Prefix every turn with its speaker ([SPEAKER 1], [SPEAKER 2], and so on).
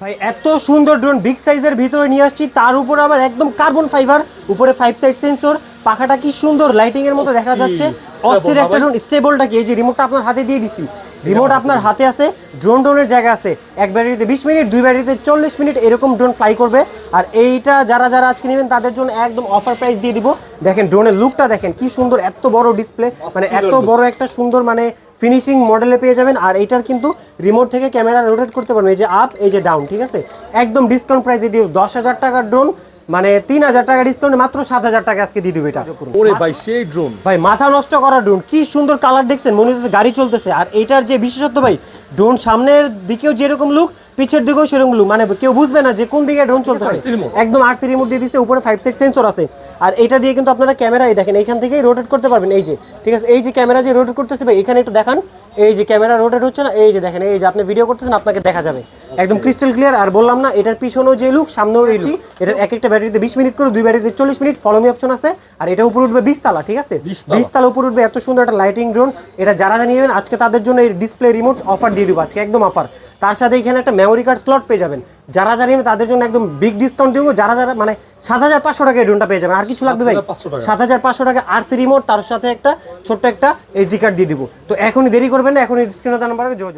[SPEAKER 1] ভাই এত সুন্দর ড্রোন বিগ সাইজের ভিতরে নিয়ে আসছি, তার উপর আবার একদম কার্বন ফাইবার, উপরে 5 সাইড সেন্সর, পাখাটা কি সুন্দর লাইটিং এর মতো দেখা যাচ্ছে। অস্থির একটা ড্রোন। স্টেবলটা কি, এই যে রিমোটটা আপনার হাতে দিয়ে দিচ্ছি, রিমোট আপনার হাতে আছে, ড্রোনের জায়গা আছে। এক ব্যাটারিতে 20 মিনিট, দুই ব্যাটারিতে 40 মিনিট এরকম ড্রোন ফ্লাই করবে। আর এইটা যারা যারা আজকে নেবেন তাদের জন্য একদম অফার প্রাইস দিয়ে দিব। দেখেন ড্রোনের লুকটা দেখেন কি সুন্দর, এত বড় ডিসপ্লে, মানে এত বড় একটা সুন্দর মানে ফিনিশিং মডেলে পেয়ে যাবেন। আর এইটার কিন্তু রিমোট থেকে ক্যামেরা রোটেট করতে পারবেন, এই যে আপ এই যে ডাউন, ঠিক আছে। একদম ডিসকাউন্ট প্রাইসে দিয়ে 10,000 টাকার ড্রোন, মানে 3,000 টাকা ডিসকাউন্ট, মাত্র 7,000 টাকা আজকে দিয়ে দিবে এটা।
[SPEAKER 2] ওরে ভাই সেই ড্রোন
[SPEAKER 1] ভাই মাথা নষ্ট করা ড্রোন, কি সুন্দর কালার দেখছেন, মনে হচ্ছে গাড়ি চলতেছে। আর এইটার যে বিশেষত্ব ভাই, ড্রোন সামনের দিকেও যেরকম লুক, পিছের দিকেও সেরকম লুক, মানে কেউ বুঝবে না যে কোন দিকে ড্রোন চলতেছে। একদম আরসি রিমোট দিয়ে দিচ্ছে, উপরে 5 সাইড সেন্সর আছে। আর এটা দিয়ে কিন্তু আপনারা ক্যামেরা দেখেন এইখান থেকেই রোটেট করতে পারবেন, এই যে, ঠিক আছে। এই যে ক্যামেরা যে রোটেট করতেছে ভাই, এখানে একটু দেখান, এই যে ক্যামেরা রোটেট হচ্ছে না, এই যে দেখেন, এই যে আপনি ভিডিও করতেছেন আপনাকে দেখা যাবে একদম ক্রিস্টাল ক্লিয়ার। আর বললাম না, এটার পিছনেও যে লুক, সামনেও এই লুক। এটার এক একটা ব্যাটারিতে 20 মিনিট করে, দুই ব্যাটারিতে 40 মিনিট ফলো মি অপশন আছে। আর এটা উপরে উঠবে 20 তালা, ঠিক আছে, 20 তালা উপরে উঠবে। এত সুন্দর একটা লাইটিং ড্রোন, এটা যারা জানিয়েবেন আজকে তাদের জন্য এই ডিসপ্লে রিমোট অফার দিয়ে দিব আজকে, একদম অফার। তার সাথে এখানে একটা মেমোরি কার্ড স্লট পেয়ে যাবেন। যারা জানিয়েবেন তাদের জন্য একদম বিগ ডিসকাউন্ট দিব। যারা যারা মানে 7,500 টাকা এই ড্রোনটা পেয়ে যাবেন। আর কিছু লাগবে ভাই? 7,500 টাকা আরসি রিমোট, তার সাথে একটা ছোট্ট একটা এসডি কার্ড দিয়ে দিব। তো এখনই দেরি করবেন না, এখনই স্ক্রিনে দেওয়া নাম্বারে যোগাযোগ।